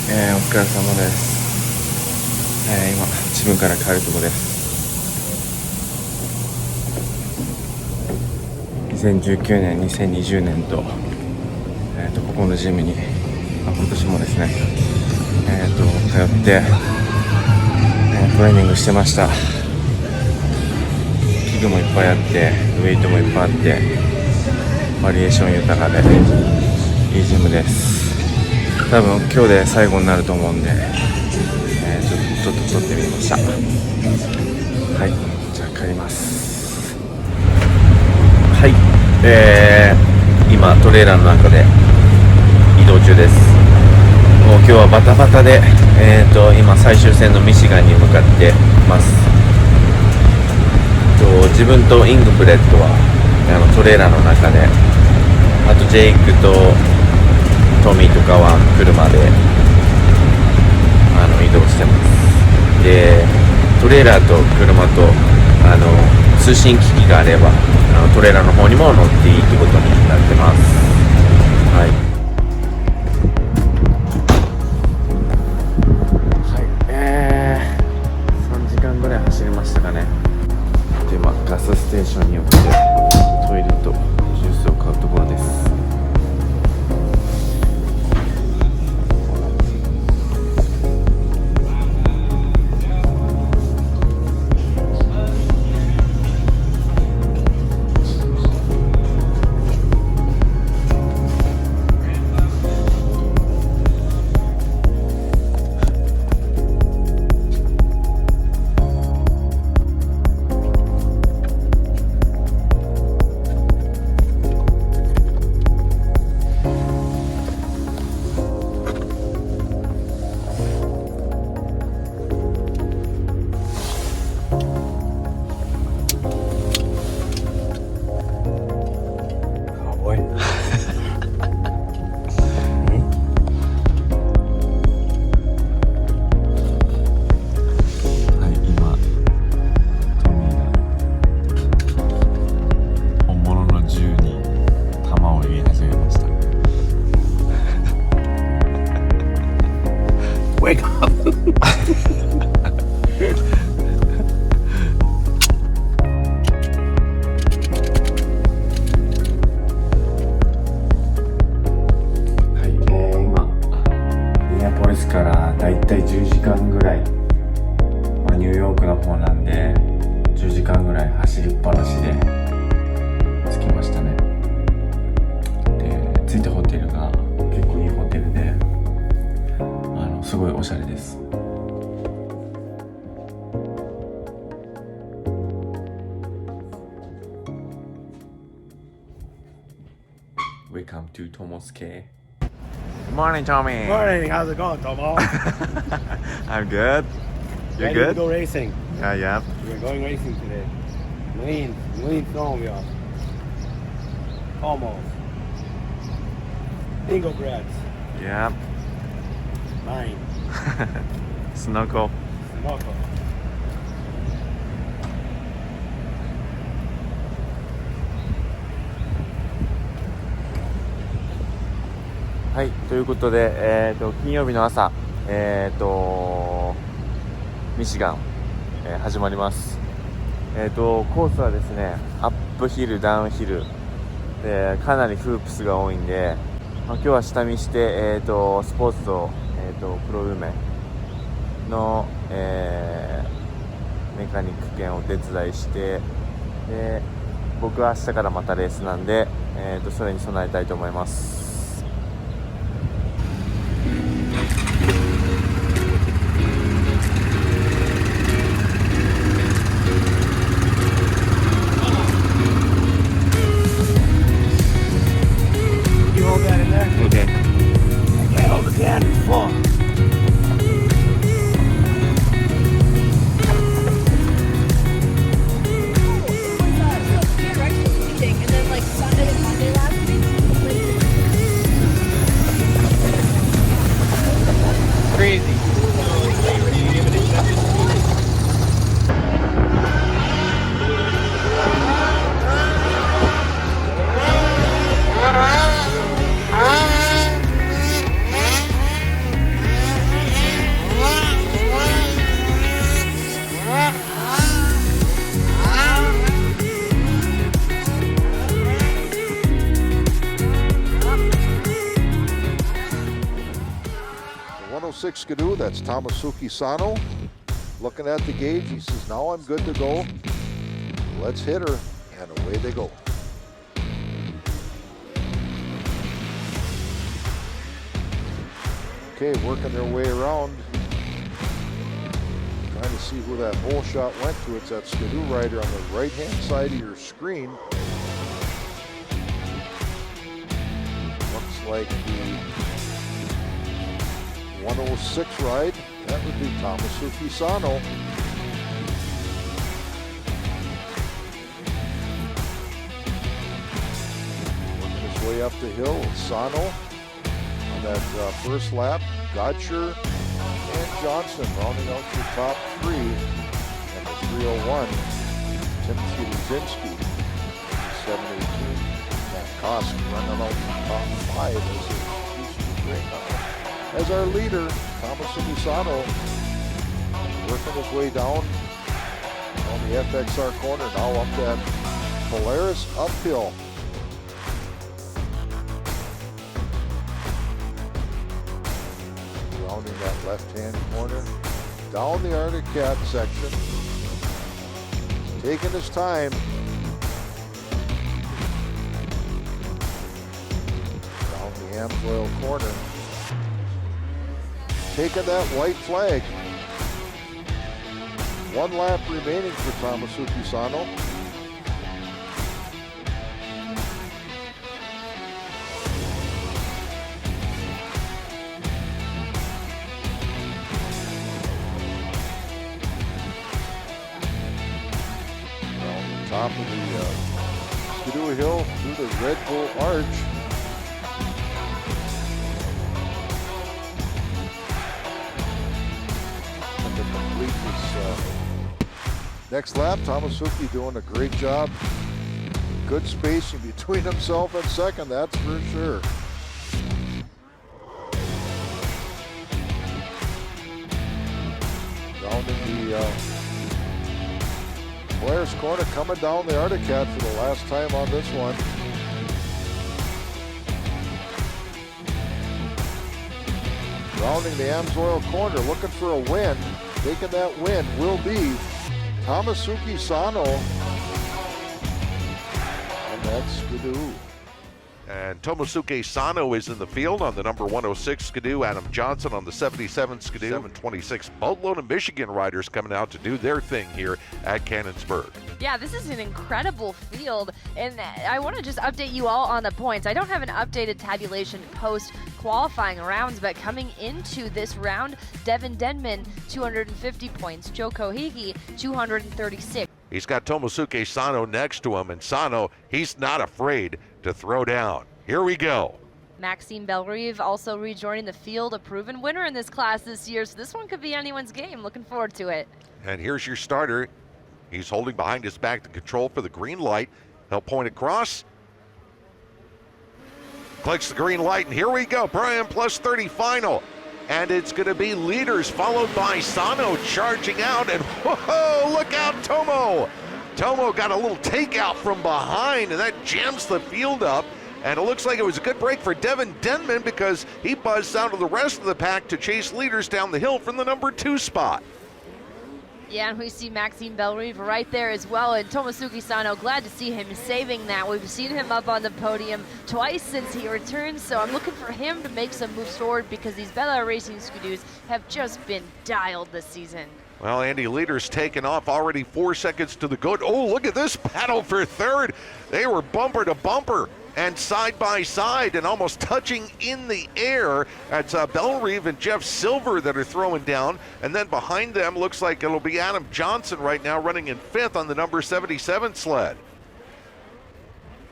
お疲れ様です。今自分から帰るとこです。2019年2020年と、ここのジムに、今年もですね、通って、トレーニングしてました。器具もいっぱいあって、ウェイトもいっぱいあって、バリエーション豊かでいいジムです。多分今日で最後になると思うんで、ちょっと撮ってみました。はい、じゃあ帰ります。はい、今トレーラーの中で移動中です。もう今日はバタバタで、今最終戦のミシガンに向かってます。自分とイングブレッドはトレーラーの中で、あとジェイクとトミーとかは車で移動してます。で、トレーラーと車と通信機器があればトレーラーの方にも乗っていいってことになってます。はい。3時間ぐらい走りましたかね。で、今ガスステーションによってトイレとジュースを買うところです。Wake up! はい、今ミネアポリスからだいたい10時間ぐらい、ニューヨークの方なんで10時間ぐらい走りっぱなしで着きましたね。で、着いたホテルが結構いいホテルですごいおしゃれです。Welcome to Tomosuke. Good morning, Tommy. Morning, how's it going, Tomo? I'm good. You're Ready good? to go racing. Yeah. We're going racing today. Marine snowmobile. Almost. Bingo breads. Yeah. Mine. Snocross.はい、ということで、金曜日の朝、ミシガン、始まります。コースはですね、アップヒル、ダウンヒルで、かなりフープスが多いんで、今日は下見して、スポーツと、プロ梅の、メカニック兼お手伝いして、で、僕は明日からまたレースなんで、それに備えたいと思います。106 Skidoo, that's Tomosuke Sano. Looking at the gauge, he says, now I'm good to go. Let's hit her, and away they go. Okay, working their way around. Trying to see who that hole shot went to. It's that Skidoo rider on the right-hand side of your screen. Looks like the 106 ride. That would be Tomosuke Sano. Working his way up the hill, Sano on that first lap. Gotcher and Johnson rounding out your top three. And the 301, Timothy Luzinski, 718. Matt Kosk running out the top five as a right now. As our leader, Tomosuke Sano, working his way down on the FXR corner, now up that Polaris uphill. Rounding that left-hand corner, down the Arctic Cat section, taking his time. Down the Amsoil corner. Taking that white flag. 1 lap remaining for Tomosuke Sano. Around the top of the Skidoo Hill through the Red Bull Arch. Next lap, Tomosuke doing a great job. Good spacing between himself and second, that's for sure. Rounding the Polaris corner, coming down the Arctic Cat for the last time on this one. Rounding the Amsoil corner, looking for a win. Taking that win will be Tomosuke Sano, and that's Skidoo. And Tomosuke Sano is in the field on the number 106 Skidoo. Adam Johnson on the 77 Skidoo. 726 boatload of Michigan riders coming out to do their thing here at Cannonsburg. Yeah, this is an incredible field, and I want to just update you all on the points. I don't have an updated tabulation post qualifying rounds, but coming into this round, Devin Denman 250 points, Joe Kohigi 236. He's got Tomosuke Sano next to him, and Sano, he's not afraid to throw down. Here we go. Maxime Belrive also rejoining the field, a proven winner in this class this year, so this one could be anyone's game. Looking forward to it. And here's your starter. He's holding behind his back the control for the green light. He'll point across. Clicks the green light, and here we go. Brian plus 30 final. And it's going to be leaders, followed by Sano charging out. And whoa, look out, Tomo. Tomo got a little takeout from behind, and that jams the field up. And it looks like it was a good break for Devin Denman because he buzzed out of the rest of the pack to chase leaders down the hill from the number 2 spot. Yeah, and we see Maxime Belrive right there as well, and Tomosuke Sano, glad to see him saving that. We've seen him up on the podium twice since he returned, so I'm looking for him to make some moves forward because these Bella Racing Skidoos have just been dialed this season. Well, Andy, leaders taking off already 4 seconds to the good. Oh, look at this battle for third. They were bumper to bumper and side by side and almost touching in the air. That's Belrive and Jeff Silver that are throwing down. And then behind them looks like it'll be Adam Johnson right now running in 5th on the number 77 sled.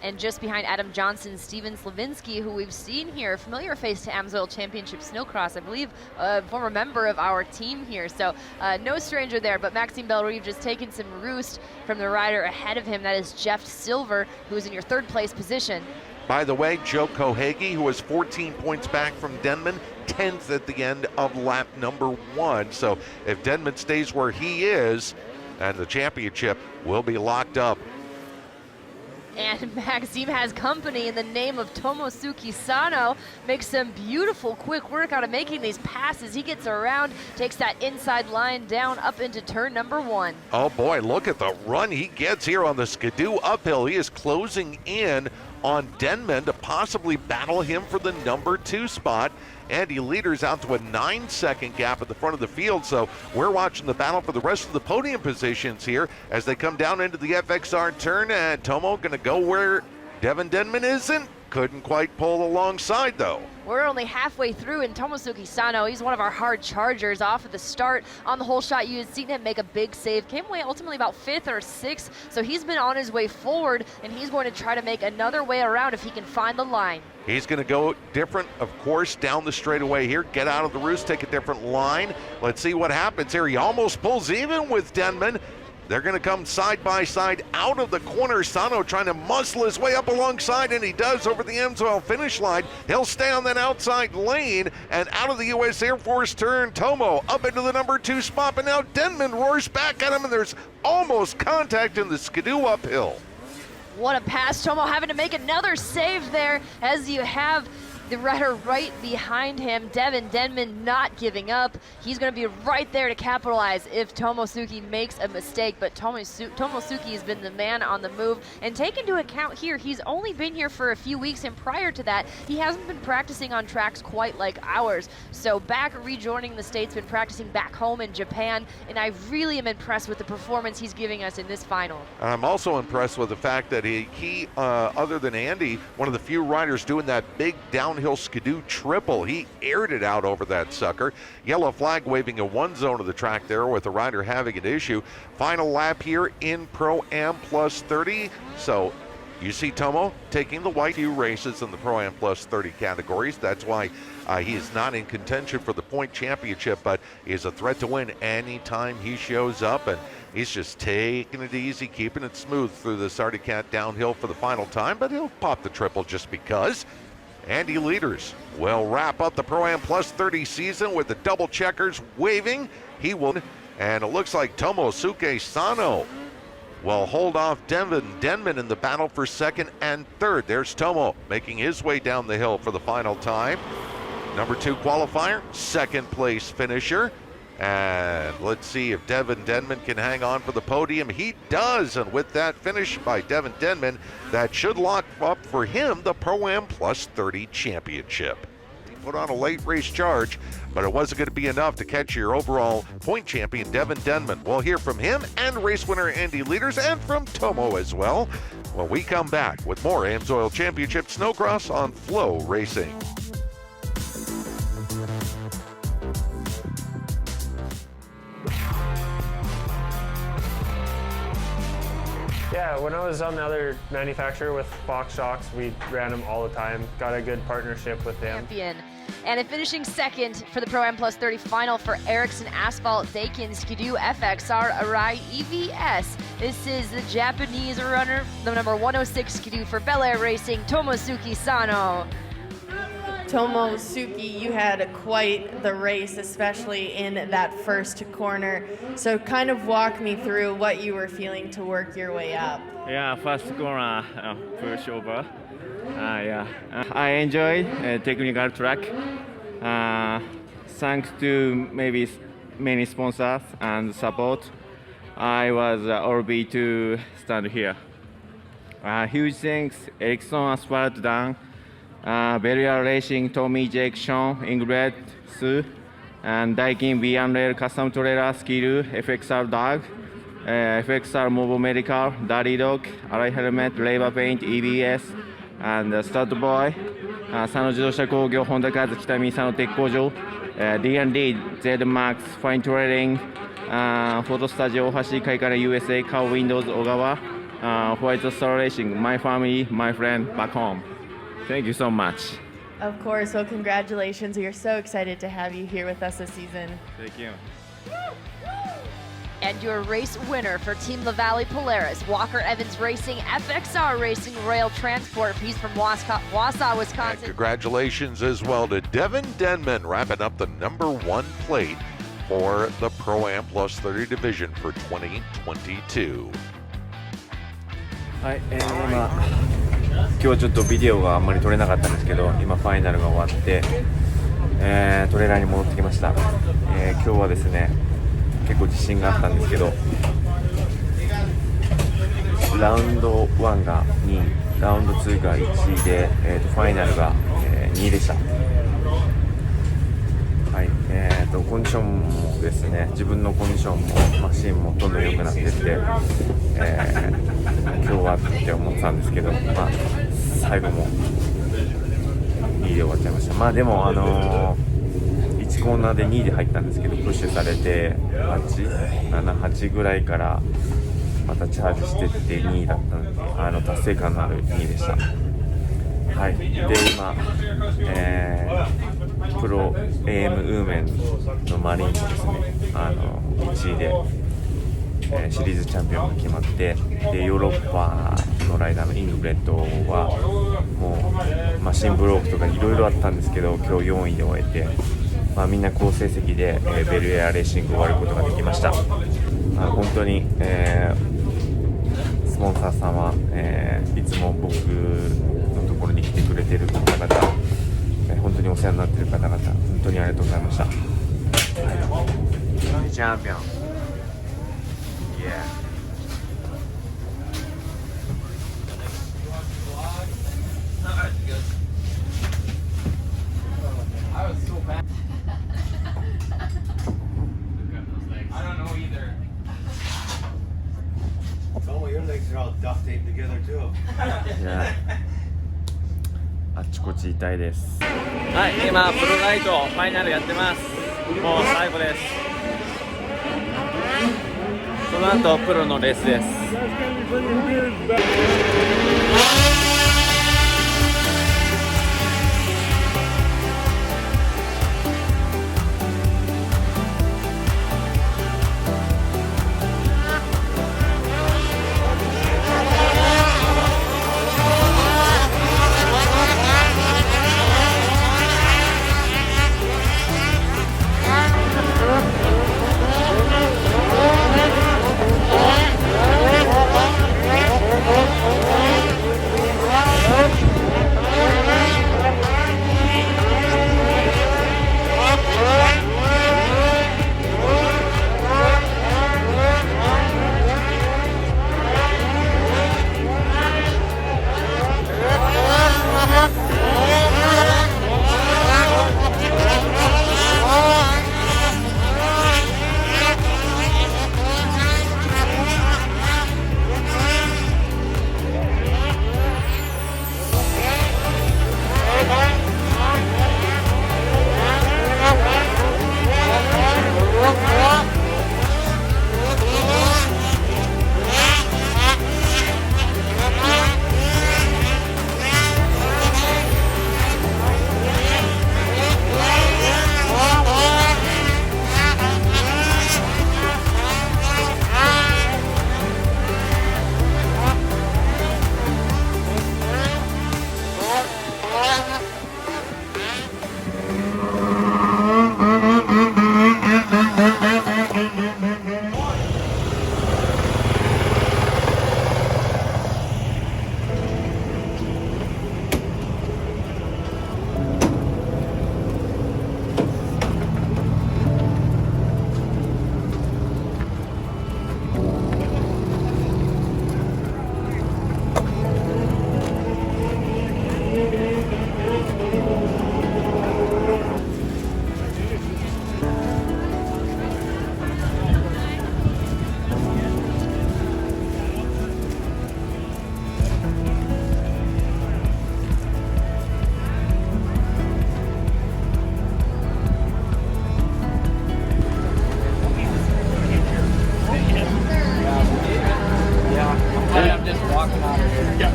And just behind Adam Johnson, Steven Slavinsky, who we've seen here, familiar face to Amsoil Championship Snowcross, I believe a former member of our team here. So no stranger there, but Maxime Belrive just taking some roost from the rider ahead of him. That is Jeff Silver, who's in your 3rd place position. By the way, Joe Kohagi, who was 14 points back from Denman, 10th at the end of lap number 1. So if Denman stays where he is, and the championship will be locked up. And Maxime has company in the name of Tomosuke Sano. Makes some beautiful quick work out of making these passes. He gets around, takes that inside line down up into turn number 1. Oh boy, look at the run he gets here on the Skidoo uphill. He is closing in on Denman to possibly battle him for the number 2 spot. Andy Leaders out to a 9-second gap at the front of the field, so we're watching the battle for the rest of the podium positions here as they come down into the FXR turn, and Tomo gonna go where Devin Denman isn't. Couldn't quite pull alongside though. We're only halfway through, and Tomosuke Sano, he's one of our hard chargers off at the start. On the whole shot, you had seen him make a big save. Came away ultimately about 5th or 6th, so he's been on his way forward, and he's going to try to make another way around if he can find the line. He's going to go different, of course, down the straightaway here. Get out of the roost, take a different line. Let's see what happens here. He almost pulls even with Denman. They're going to come side by side out of the corner. Sano trying to muscle his way up alongside, and he does over the Amsoil finish line. He'll stay on that outside lane, and out of the U.S. Air Force turn, Tomo up into the number 2 spot, but now Denman roars back at him, and there's almost contact in the Skidoo uphill. What a pass. Tomo having to make another save there as you have the rider right behind him. Devin Denman not giving up. He's going to be right there to capitalize if Tomosuke makes a mistake, but Tomosuke has been the man on the move. And take into account here, he's only been here for a few weeks, and prior to that, he hasn't been practicing on tracks quite like ours. So back rejoining the States, been practicing back home in Japan, and I really am impressed with the performance he's giving us in this final. I'm also impressed with the fact that he other than Andy, one of the few riders doing that big downhill Skidoo triple. He aired it out over that sucker. Yellow flag waving in one zone of the track there with the rider having an issue. Final lap here in Pro-Am Plus 30. So you see Tomo taking the white few races in the Pro-Am Plus 30 categories. That's why he is not in contention for the point championship, but he is a threat to win anytime he shows up, and he's just taking it easy, keeping it smooth through the Sardicat downhill for the final time, but he'll pop the triple just because. Andy Leaders will wrap up the Pro-Am Plus 30 season with the double checkers waving. He will, and it looks like Tomosuke Sano will hold off Devin Denman in the battle for 2nd and 3rd. There's Tomo making his way down the hill for the final time. Number 2 qualifier, 2nd place finisher. And let's see if Devin Denman can hang on for the podium. He does, and with that finish by Devin Denman, that should lock up for him the Pro-Am Plus 30 championship. He put on a late race charge, but it wasn't going to be enough to catch your overall point champion, Devin Denman. We'll hear from him and race winner Andy Leaders, and from Tomo as well, when we come back with more AMSOIL Championship Snowcross on Flow Racing. Yeah, when I was on the other manufacturer with Fox Shocks, we ran them all the time. Got a good partnership with them. Champion. And in finishing 2nd for the Pro-Am Plus 30 final for Ericsson Asphalt Daikin Skidoo FXR Arai EVS. This is the Japanese runner, the number 106 Skidoo for Bel Air Racing, Tomosuke Sano. Tomosuke, you had quite the race, especially in that first corner. So kind of walk me through what you were feeling to work your way up. Yeah, first corner push over. I enjoyed technical track. Thanks to maybe many sponsors and support, I was able to stand here. Huge thanks, Ericsson Asphalt Dan, Bel Air Racing, Tommy, Jake, Sean, Ingrid, Sue, and Daikin V&L Custom Trailer, Skidoo, FXR Dog, FXR Mobile Medical, Daddy Dog, Arai Helmet, Labor Paint, EBS, and Stud Boy, 佐野自動車工業、ホンダカーズ、北見佐野鉄工場、D&D、Z-Max、ファイントレーリング、フォトスタジオ、大橋、カイカレ USA、カーウィンドウズ、小川、ホワイトスターレーシング、My family, my friend, back home. Thank you so much. Of course, well, congratulations. We are so excited to have you here with us this season. Thank you. And your race winner for Team LaValle Polaris, Walker Evans Racing, FXR Racing, Royal Transport. He's from Wausau, Wisconsin. And congratulations as well to Devin Denman, wrapping up the number 1 plate for the Pro-Am Plus 30 division for 2022. はい、今日はちょっとビデオがあんまり撮れなかったんですけど、今ファイナルが終わって、トレーラーに戻ってきました。今日はですね、結構自信があったんですけど、ラウンド1が2位、ラウンド2が1位で、ファイナルが、2位でした。はい、コンディションもですね、自分のコンディションもマシンもどんどん良くなっていって、今日はって思ってたんですけど、最後も2位で終わっちゃいました。でも1コーナーで2位で入ったんですけど、プッシュされて7、8ぐらいからまたチャージしてって2位だったので、達成感のある2位でした。はい、で今、プロ AM ウーメンのマリンもですね、1位で、シリーズチャンピオンが決まって、でヨーロッパのライダーのイングブレッドはもうマシンブロークとかいろいろあったんですけど、今日4位で終えて、みんな好成績で、ベルエアレーシングを終わることができました。本当に、スポンサーさんは、いつも僕のところに来てくれている方々、本当にお世話になっている方々、本当にありがとうございました。チャンピオン、あっちこっち痛いです。はい、今プロライトファイナルやってます。もう最後です。その後プロのレースです。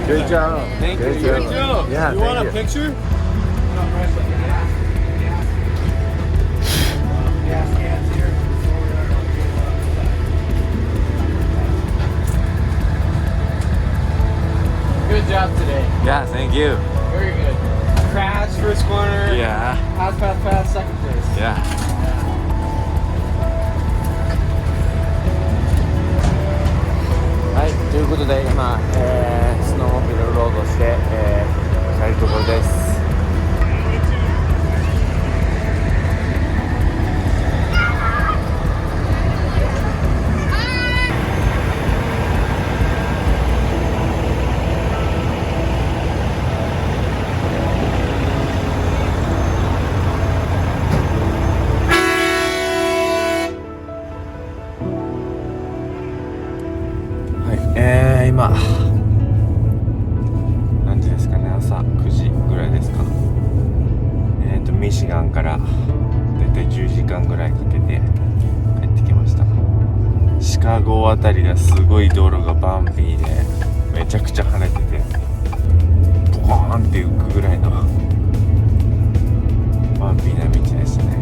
Good job. Thank you. Good job. Yeah, you want thank a picture? Good job today. Yeah, thank you. Very good. Crash first corner. Yeah. Pass second place. Yeah. はい、ということで今、ロードして、帰るところです。今何時ですかね、朝9時ぐらいですか。ミシガンからだいたい10時間ぐらいかけて帰ってきました。シカゴあたりがすごい道路がバンピーでめちゃくちゃ跳ねててボコーンって浮くぐらいのバンピーな道でしたね。